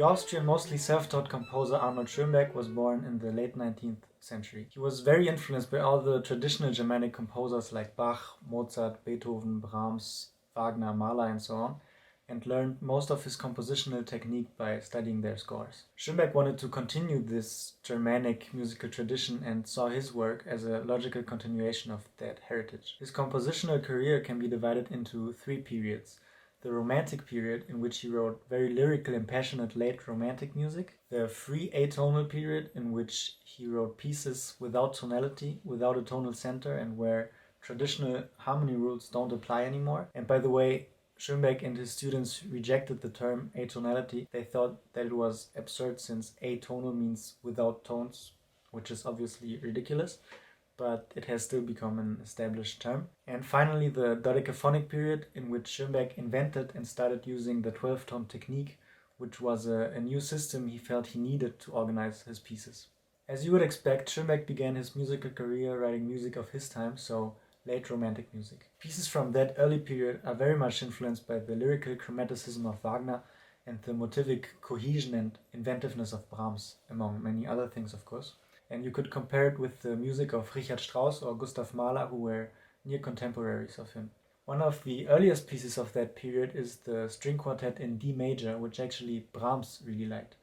The Austrian, mostly self-taught composer Arnold Schönberg was born in the late 19th century. He was very influenced by all the traditional Germanic composers like Bach, Mozart, Beethoven, Brahms, Wagner, Mahler, and so on, and learned most of his compositional technique by studying their scores. Schönberg wanted to continue this Germanic musical tradition and saw his work as a logical continuation of that heritage. His compositional career can be divided into three periods: the Romantic period, in which he wrote very lyrical and passionate late Romantic music; the free atonal period, in which he wrote pieces without tonality, without a tonal center, and where traditional harmony rules don't apply anymore. And by the way, Schönberg and his students rejected the term atonality. They thought that it was absurd since atonal means without tones, which is obviously ridiculous, but it has still become an established term. And finally, the dodecaphonic period, in which Schönberg invented and started using the 12-tone technique, which was a new system he felt he needed to organize his pieces. As you would expect, Schönberg began his musical career writing music of his time, so late Romantic music. Pieces from that early period are very much influenced by the lyrical chromaticism of Wagner and the motivic cohesion and inventiveness of Brahms, among many other things, of course. And you could compare it with the music of Richard Strauss or Gustav Mahler, who were near contemporaries of him. One of the earliest pieces of that period is the string quartet in D major, which actually Brahms really liked.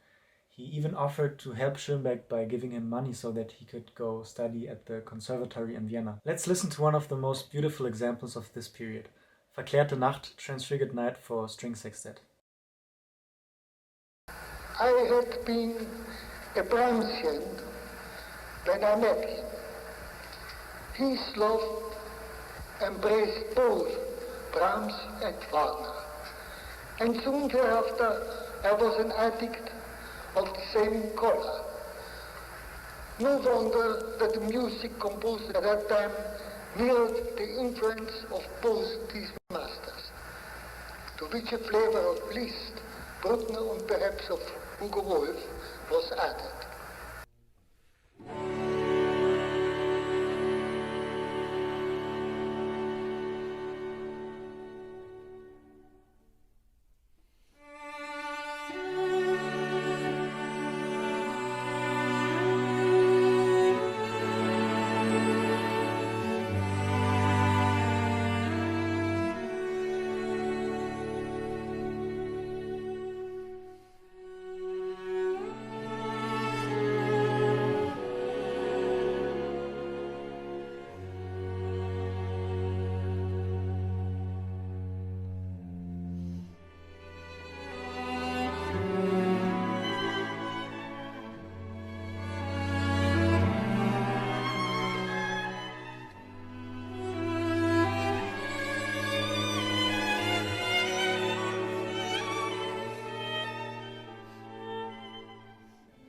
He even offered to help Schönberg by giving him money so that he could go study at the conservatory in Vienna. Let's listen to one of the most beautiful examples of this period: Verklärte Nacht, Transfigured Night for string sextet. I had been a Brahmsian when I met him. His love embraced both Brahms and Wagner. And soon thereafter I was an addict of the same color. No wonder that the music composed at that time mirrored the influence of both these masters, to which a flavor of Liszt, Bruckner, and perhaps of Hugo Wolf was added.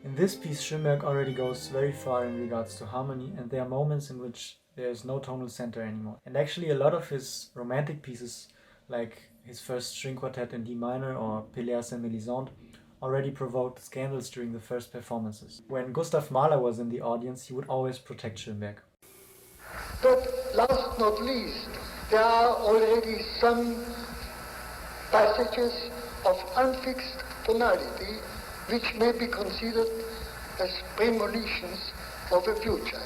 In this piece, Schönberg already goes very far in regards to harmony, and there are moments in which there is no tonal center anymore. And actually, a lot of his romantic pieces, like his first string quartet in D minor or Péléas and Mélisande, already provoked scandals during the first performances. When Gustav Mahler was in the audience, he would always protect Schönberg. But last not least, there are already some passages of unfixed tonality which may be considered as premonitions of a future.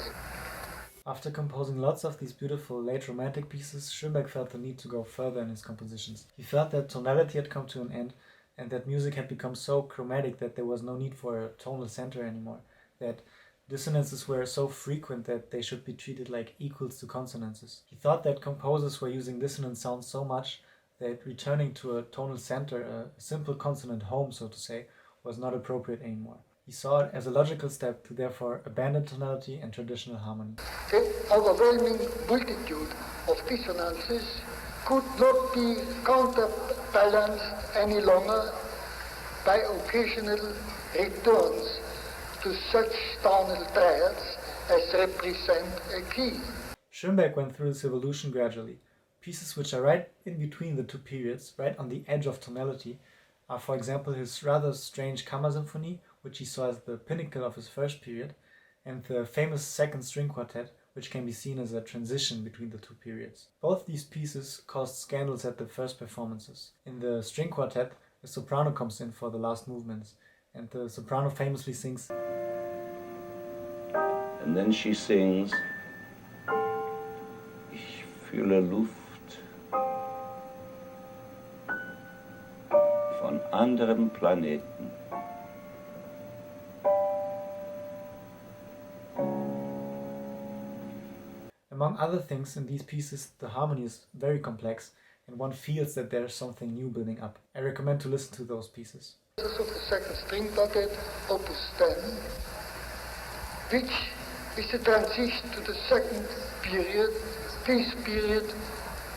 After composing lots of these beautiful late Romantic pieces, Schönberg felt the need to go further in his compositions. He felt that tonality had come to an end and that music had become so chromatic that there was no need for a tonal center anymore, that dissonances were so frequent that they should be treated like equals to consonances. He thought that composers were using dissonant sounds so much that returning to a tonal center, a simple consonant home, so to say, was not appropriate anymore. He saw it as a logical step to therefore abandon tonality and traditional harmony. The overwhelming multitude of dissonances could not be counterbalanced any longer by occasional returns to such tonal trials as represent a key. Schönberg went through this evolution gradually. Pieces which are right in between the two periods, right on the edge of tonality, are, for example, his rather strange Kammersymphony, which he saw as the pinnacle of his first period, and the famous second string quartet, which can be seen as a transition between the two periods. Both these pieces caused scandals at the first performances. In the string quartet, a soprano comes in for the last movements, And the soprano famously sings. And then she sings, Ich fühle Luft von anderen Planeten. Among other things, in these pieces, the harmony is very complex, and one feels that there's something new building up. I recommend to listen to those pieces. Of the second string quartet, opus 10, which is the transition to the second period, this period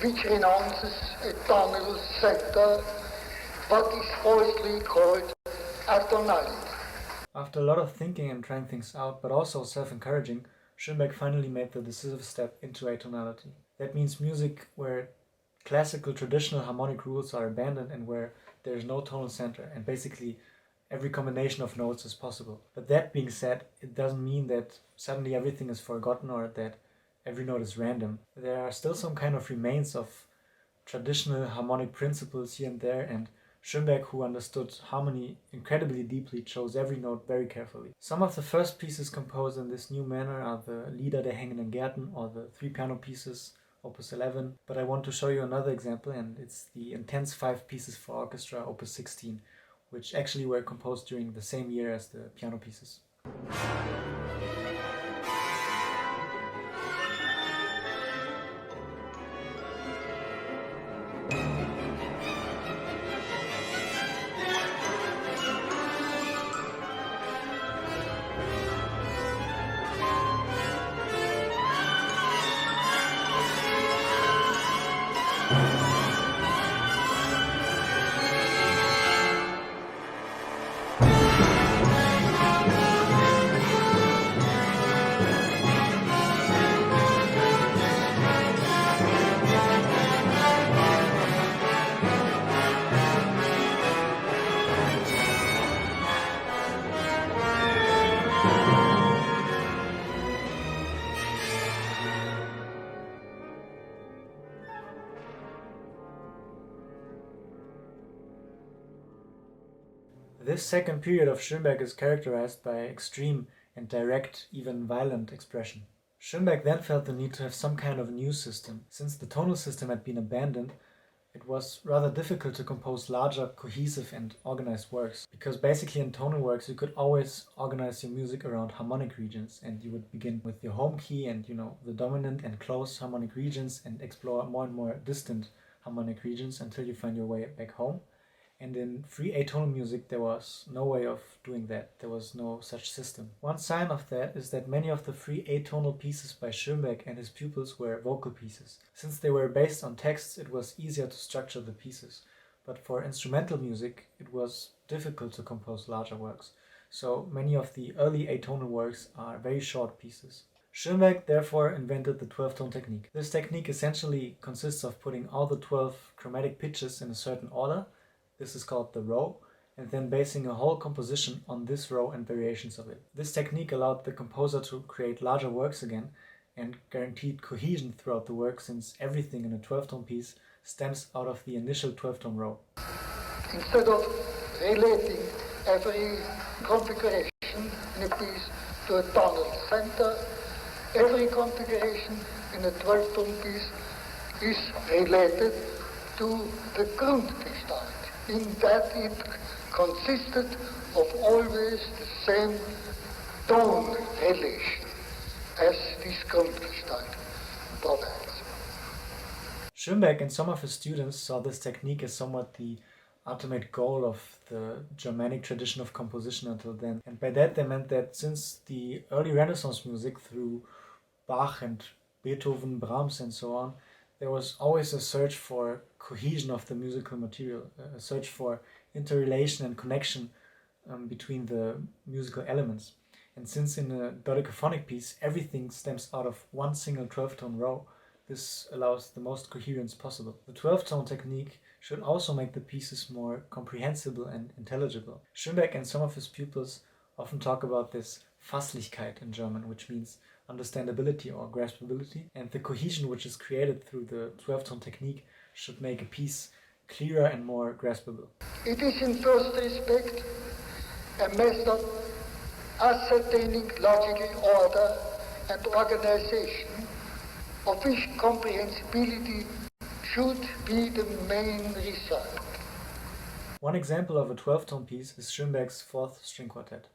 which renounces a tonal center, what is falsely called atonality. After a lot of thinking and trying things out, but also self-encouraging, Schoenberg finally made the decisive step into atonality. That means music where classical traditional harmonic rules are abandoned and where there is no tonal center, and basically every combination of notes is possible. But that being said, it doesn't mean that suddenly everything is forgotten or that every note is random. There are still some kind of remains of traditional harmonic principles here and there, and Schoenberg, who understood harmony incredibly deeply, chose every note very carefully. Some of the first pieces composed in this new manner are the Lieder der hängenden Gärten or the 3 piano pieces, opus 11, but I want to show you another example, and it's the intense 5 pieces for orchestra, opus 16, which actually were composed during the same year as the piano pieces. This second period of Schoenberg is characterized by extreme and direct, even violent expression. Schoenberg then felt the need to have some kind of new system. Since the tonal system had been abandoned, it was rather difficult to compose larger, cohesive and organized works, because basically in tonal works you could always organize your music around harmonic regions, and you would begin with your home key and the dominant and close harmonic regions and explore more and more distant harmonic regions until you find your way back home. And in free atonal music there was no way of doing that. There was no such system. One sign of that is that many of the free atonal pieces by Schoenberg and his pupils were vocal pieces. Since they were based on texts, it was easier to structure the pieces. But for instrumental music, it was difficult to compose larger works. So many of the early atonal works are very short pieces. Schoenberg therefore invented the 12-tone technique. This technique essentially consists of putting all the 12 chromatic pitches in a certain order. This is called the row, and then basing a whole composition on this row and variations of it. This technique allowed the composer to create larger works again and guaranteed cohesion throughout the work, since everything in a 12-tone piece stems out of the initial 12-tone row. Instead of relating every configuration in a piece to a tonal center, every configuration in a 12-tone piece is related to the Grundgestalt, in that it consisted of always the same tone relation as this Grundgestalt provides. Schoenberg and some of his students saw this technique as somewhat the ultimate goal of the Germanic tradition of composition until then. And by that they meant that since the early Renaissance music through Bach and Beethoven, Brahms and so on, there was always a search for cohesion of the musical material, a search for interrelation and connection between the musical elements. And since in a dodecaphonic piece everything stems out of one single 12-tone row, this allows the most coherence possible. The 12-tone technique should also make the pieces more comprehensible and intelligible. Schoenberg and some of his pupils often talk about this Fasslichkeit in German, which means understandability or graspability, and the cohesion which is created through the 12-tone technique should make a piece clearer and more graspable. It is in first respect a method ascertaining logical order and organization, of which comprehensibility should be the main result. One example of a 12-tone piece is Schönberg's Fourth String Quartet.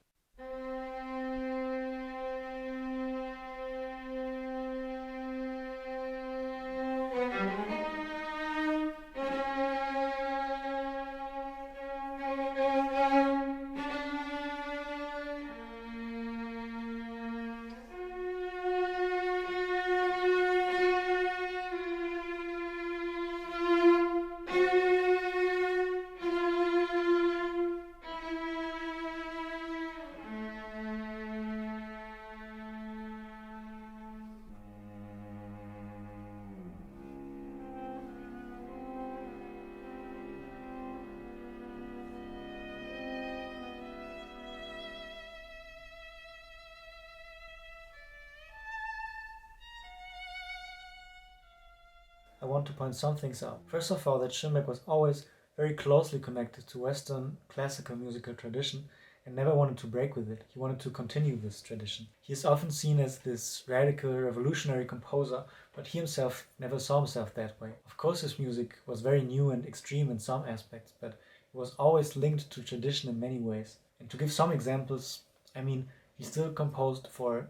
I want to point some things out. First of all, that Schönberg was always very closely connected to Western classical musical tradition and never wanted to break with it. He wanted to continue this tradition. He is often seen as this radical, revolutionary composer, but he himself never saw himself that way. Of course, his music was very new and extreme in some aspects, but it was always linked to tradition in many ways. And to give some examples, he still composed for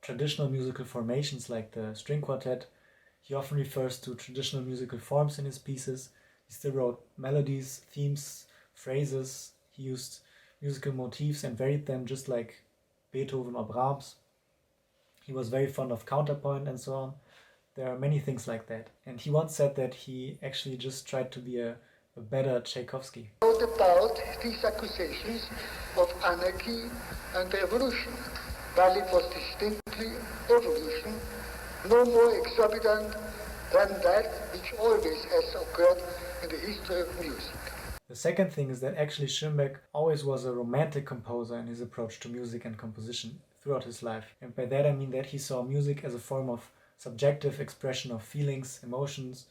traditional musical formations like the string quartet. He often refers to traditional musical forms in his pieces. He still wrote melodies, themes, phrases. He used musical motifs and varied them just like Beethoven or Brahms. He was very fond of counterpoint and so on. There are many things like that. And he once said that he actually just tried to be a better Tchaikovsky. What about these accusations of anarchy and revolution, while it was distinctly evolution, no more exorbitant than that which always has occurred in the history of music? The second thing is that actually Schönberg always was a romantic composer in his approach to music and composition throughout his life. And by that I mean that he saw music as a form of subjective expression of feelings, emotions,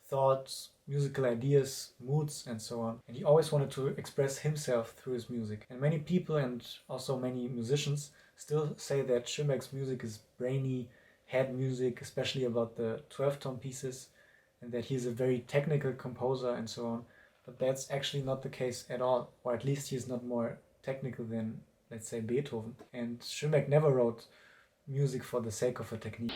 thoughts, musical ideas, moods, and so on. And he always wanted to express himself through his music. And many people, and also many musicians, still say that Schönberg's music is brainy, head music, especially about the 12-tone pieces, and that he's a very technical composer and so on. But that's actually not the case at all, or at least he's not more technical than, let's say, Beethoven. And Schönberg never wrote music for the sake of a technique.